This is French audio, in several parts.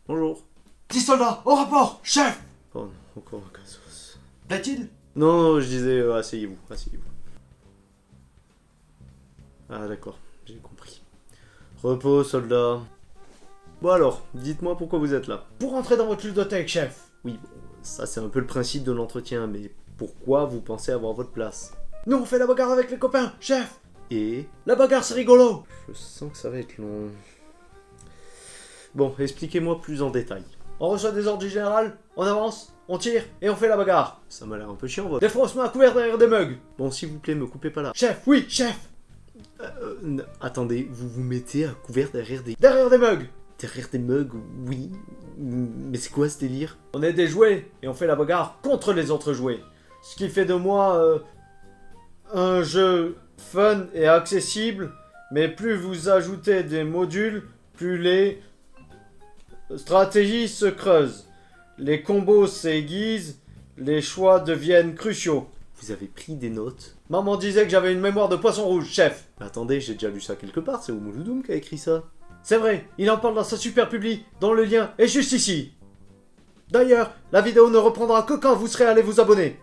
Bonjour. 10 soldats, au rapport, chef. Oh non, encore un cassos. Plaît-il? Non, je disais, asseyez-vous, asseyez-vous. Ah d'accord, j'ai compris. Repos, soldat. Bon alors, dites-moi pourquoi vous êtes là. Pour rentrer dans votre ludothèque, chef. Oui, bon, ça c'est un peu le principe de l'entretien, mais pourquoi vous pensez avoir votre place? Nous on fait la bagarre avec les copains, chef. Et La bagarre c'est rigolo. je sens que ça va être long. Bon, expliquez-moi plus en détail. On reçoit des ordres du général, on avance, on tire et on fait la bagarre. Ça m'a l'air un peu chiant, votre... Des fois on se met à couvert derrière des mugs. Bon, s'il vous plaît, me coupez pas là. Chef, oui, chef. Attendez, vous vous mettez à couvert derrière des... Derrière des mugs. Derrière des mugs, oui. Mais c'est quoi ce délire? On est des jouets et on fait la bagarre contre les autres jouets. Ce qui fait de moi un jeu fun et accessible, mais plus vous ajoutez des modules, plus les stratégies se creusent. Les combos s'aiguisent, les choix deviennent cruciaux. Vous avez pris des notes? Maman disait que j'avais une mémoire de poisson rouge, chef. Mais attendez, j'ai déjà lu ça quelque part, c'est Oumouloudoum qui a écrit ça. C'est vrai, il en parle dans sa super publi, dont le lien est juste ici. D'ailleurs, la vidéo ne reprendra que quand vous serez allé vous abonner.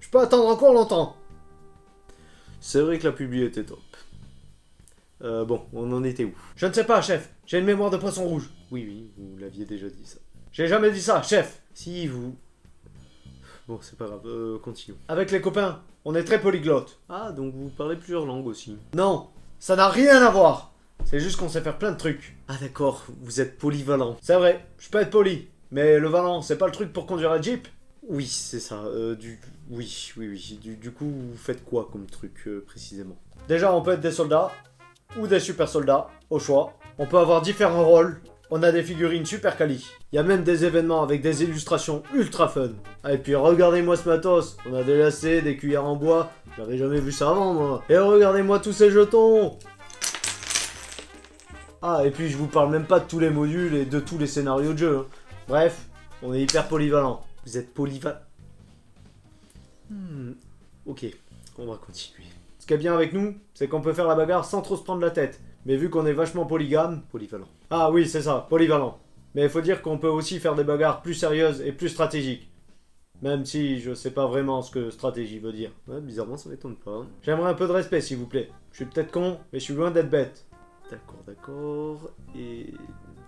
Je peux attendre encore longtemps. C'est vrai que la publi était top. Bon, on en était où? Je ne sais pas, chef. J'ai une mémoire de poisson rouge. Oui, vous l'aviez déjà dit ça. J'ai jamais dit ça, chef. Si, vous... Bon, c'est pas grave, continuons. Avec les copains, on est très polyglotte. Ah, donc vous parlez plusieurs langues aussi. Non, ça n'a rien à voir. C'est juste qu'on sait faire plein de trucs. Ah d'accord, vous êtes polyvalent. C'est vrai, je peux être poli. Mais le valant, c'est pas le truc pour conduire un jeep? Oui, c'est ça, Oui. Du coup, vous faites quoi comme truc, précisément? Déjà, on peut être des soldats, ou des super soldats, au choix. On peut avoir différents rôles. On a des figurines super quali. Il y a même des événements avec des illustrations ultra fun. Ah, et puis regardez-moi ce matos. On a des lacets, des cuillères en bois. J'avais jamais vu ça avant, moi. Et regardez-moi tous ces jetons. Ah, et puis je vous parle même pas de tous les modules et de tous les scénarios de jeu. Hein. Bref, on est hyper polyvalent. Vous êtes polyvalent. Ok, on va continuer. Ce qui est bien avec nous, c'est qu'on peut faire la bagarre sans trop se prendre la tête. Mais vu qu'on est vachement polygame... Polyvalent. Ah oui, c'est ça, polyvalent. Mais il faut dire qu'on peut aussi faire des bagarres plus sérieuses et plus stratégiques. Même si je sais pas vraiment ce que stratégie veut dire. Ouais, bizarrement, ça m'étonne pas. J'aimerais un peu de respect, s'il vous plaît. Je suis peut-être con, mais je suis loin d'être bête. D'accord. Et...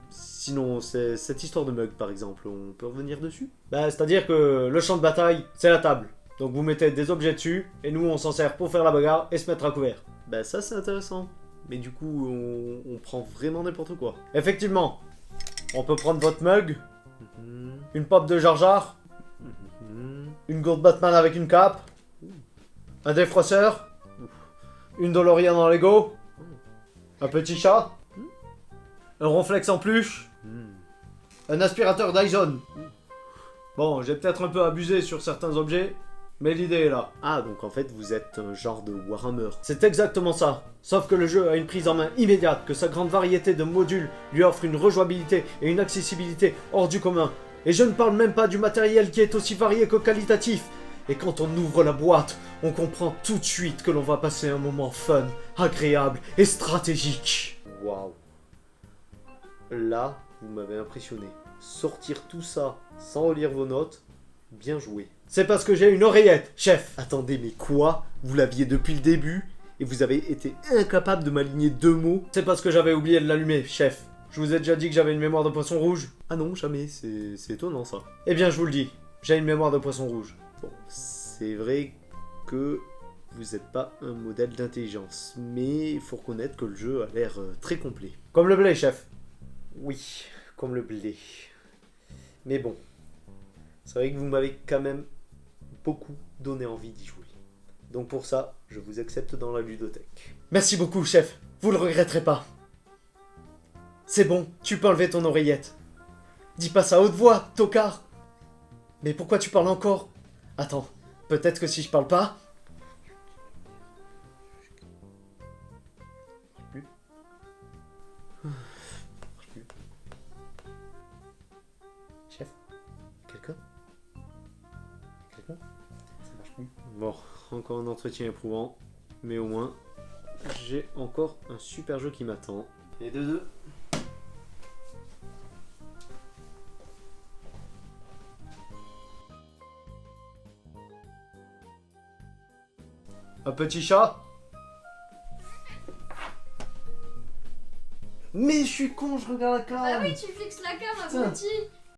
Sinon, c'est cette histoire de mug, par exemple, on peut revenir dessus? Bah, c'est-à-dire que le champ de bataille, c'est la table. Donc vous mettez des objets dessus, et nous on s'en sert pour faire la bagarre et se mettre à couvert. Bah ça, c'est intéressant. Mais du coup, on prend vraiment n'importe quoi. Effectivement, on peut prendre votre mug, Mhm. une pop de Jar Jar, Mhm. une gourde Batman avec une cape, un défrosseur, une DeLorean en Lego, un petit chat, un ronflex en peluche, Mhm. un aspirateur Dyson. Bon, j'ai peut-être un peu abusé sur certains objets, mais l'idée est là. Ah, donc en fait, vous êtes un genre de Warhammer. C'est exactement ça. Sauf que le jeu a une prise en main immédiate, que sa grande variété de modules lui offre une rejouabilité et une accessibilité hors du commun. Et je ne parle même pas du matériel qui est aussi varié que qualitatif. Et quand on ouvre la boîte, on comprend tout de suite que l'on va passer un moment fun, agréable et stratégique. Waouh. Là, vous m'avez impressionné. Sortir tout ça sans relire vos notes, bien joué. C'est parce que j'ai une oreillette, chef. Attendez, mais quoi? Vous l'aviez depuis le début et vous avez été incapable de m'aligner 2 mots? C'est parce que j'avais oublié de l'allumer, chef. Je vous ai déjà dit que j'avais une mémoire de poisson rouge? Ah non, jamais, c'est étonnant ça. Eh bien, je vous le dis, j'ai une mémoire de poisson rouge. Bon, c'est vrai que vous n'êtes pas un modèle d'intelligence, mais il faut reconnaître que le jeu a l'air très complet. Comme le blé, chef. Oui, comme le blé. Mais bon, c'est vrai que vous m'avez quand même beaucoup donné envie d'y jouer. Donc pour ça, je vous accepte dans la ludothèque. Merci beaucoup, chef. Vous le regretterez pas. C'est bon, tu peux enlever ton oreillette. Dis pas ça à haute voix, tocard. Mais pourquoi tu parles encore? Attends, peut-être que si je parle pas... Chef, quelqu'un? Quelqu'un? Ça marche plus. Bon, encore un entretien éprouvant, mais au moins, j'ai encore un super jeu qui m'attend. Et de deux. Un petit chat? Mais je suis con, je regarde la cam. Bah oui, tu fixes la cam à Putain. petit.